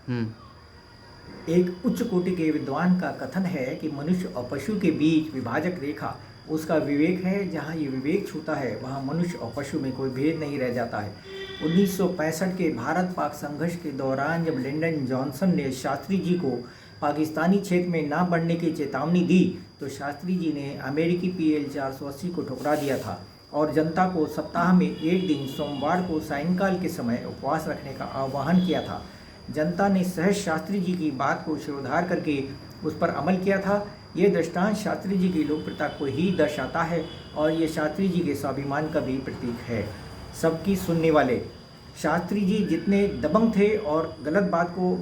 हुँ। एक उच्च कोटि के विद्वान का कथन है कि मनुष्य और पशु के बीच विभाजक रेखा उसका विवेक है। जहाँ ये विवेक छूता है वहाँ मनुष्य और पशु में कोई भेद नहीं रह जाता है। 1965 के भारत पाक संघर्ष के दौरान जब लिंडन जॉनसन ने शास्त्री जी को पाकिस्तानी क्षेत्र में ना बढ़ने की चेतावनी दी, तो शास्त्री जी ने अमेरिकी PL 480 को ठुकरा दिया था और जनता को सप्ताह में एक दिन सोमवार को सायंकाल के समय उपवास रखने का आह्वान किया था। जनता ने सहज शास्त्री जी की बात को शिरोधार करके उस पर अमल किया था। ये दृष्टांत शास्त्री जी की लोकप्रियता को ही दर्शाता है और ये शास्त्री जी के स्वाभिमान का भी प्रतीक है। सबकी सुनने वाले शास्त्री जी जितने दबंग थे और गलत बात को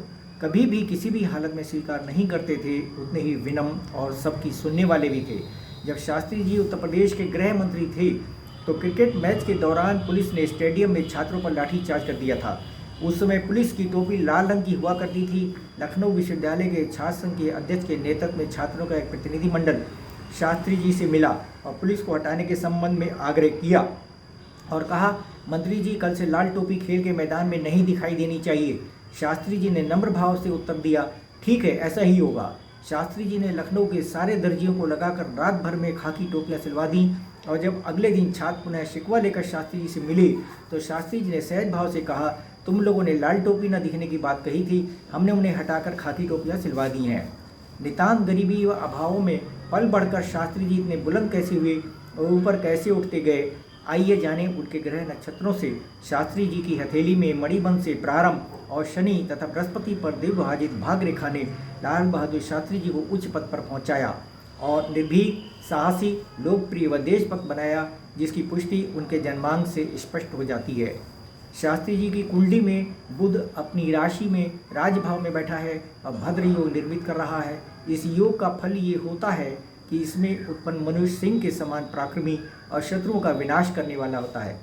कभी भी किसी भी हालत में स्वीकार नहीं करते थे, उतने ही विनम्र और सबकी सुनने वाले भी थे। जब शास्त्री जी उत्तर प्रदेश के गृह मंत्री थे तो क्रिकेट मैच के दौरान पुलिस ने स्टेडियम में छात्रों पर लाठीचार्ज कर दिया था। उस समय पुलिस की टोपी लाल रंग की हुआ करती थी। लखनऊ विश्वविद्यालय के छात्र संघ के अध्यक्ष के नेतृत्व में छात्रों का एक प्रतिनिधिमंडल शास्त्री जी से मिला और पुलिस को हटाने के संबंध में आग्रह किया और कहा, मंत्री जी कल से लाल टोपी खेल के मैदान में नहीं दिखाई देनी चाहिए। शास्त्री जी ने नम्र भाव से उत्तर दिया, ठीक है, ऐसा ही होगा। शास्त्री जी ने लखनऊ के सारे दर्जियों को लगाकर रात भर में खाकी टोपियां सिलवा दी और जब अगले दिन छात्र पुनः शिकवा लेकर शास्त्री जी से मिले तो शास्त्री जी ने सहज भाव से कहा, तुम लोगों ने लाल टोपी न दिखने की बात कही थी, हमने उन्हें हटाकर खाकी टोपियां सिलवा दी हैं। नितांत गरीबी व अभावों में पल बढ़कर शास्त्री जी इतने बुलंद कैसे हुए और ऊपर कैसे उठते गए, आइए जाने उनके ग्रह नक्षत्रों से। शास्त्री जी की हथेली में मणिबंध से प्रारंभ और शनि तथा बृहस्पति पर दिव्यभाजित भाग रेखा ने लाल बहादुर शास्त्री जी को उच्च पद पर पहुंचाया और निर्भीक, साहसी, लोकप्रिय व देशभक्त बनाया, जिसकी पुष्टि उनके जन्मांक से स्पष्ट हो जाती है। शास्त्री जी की कुंडली में बुध अपनी राशि में राजभाव में बैठा है और भद्र योग निर्मित कर रहा है। इस योग का फल ये होता है कि इसमें उत्पन्न मनुष्य सिंह के समान पराक्रमी और शत्रुओं का विनाश करने वाला होता है।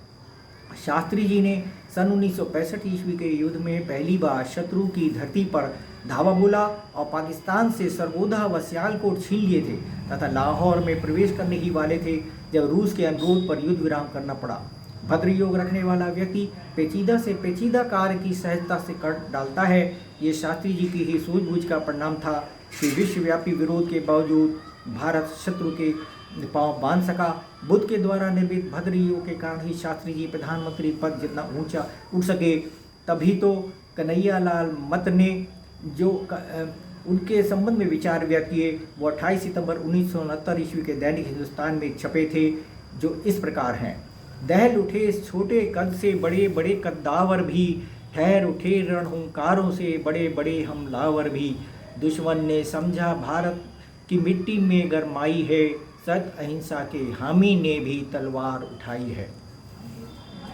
शास्त्री जी ने सन 1965 ईस्वी के युद्ध में पहली बार शत्रु की धरती पर धावा बोला और पाकिस्तान से सरगोधा व सियालकोट छीन लिए थे तथा लाहौर में प्रवेश करने ही वाले थे जब रूस के अनुरोध पर युद्ध विराम करना पड़ा। भद्र योग रखने वाला व्यक्ति पेचीदा से पेचीदा कार्य की सहजता से कर डालता है। ये शास्त्री जी की ही सूझबूझ का परिणाम था कि विश्वव्यापी विरोध के बावजूद भारत शत्रु के पांव बांध सका। बुद्ध के द्वारा निर्मित भद्र योग के कारण ही शास्त्री जी प्रधानमंत्री पद जितना ऊंचा उठ सके। तभी तो कन्हैयालाल मत ने जो उनके संबंध में विचार व्यक्त किए वो 28 सितंबर 1969 ईस्वी के दैनिक हिंदुस्तान में छपे थे, जो इस प्रकार हैं। दहल उठे इस छोटे कद से बड़े बड़े कद्दावर भी, ठहर उठे रणहुंकारों से बड़े बड़े हमलावर भी। दुश्मन ने समझा भारत की मिट्टी में गरमाई है, सत्य अहिंसा के हामी ने भी तलवार उठाई है।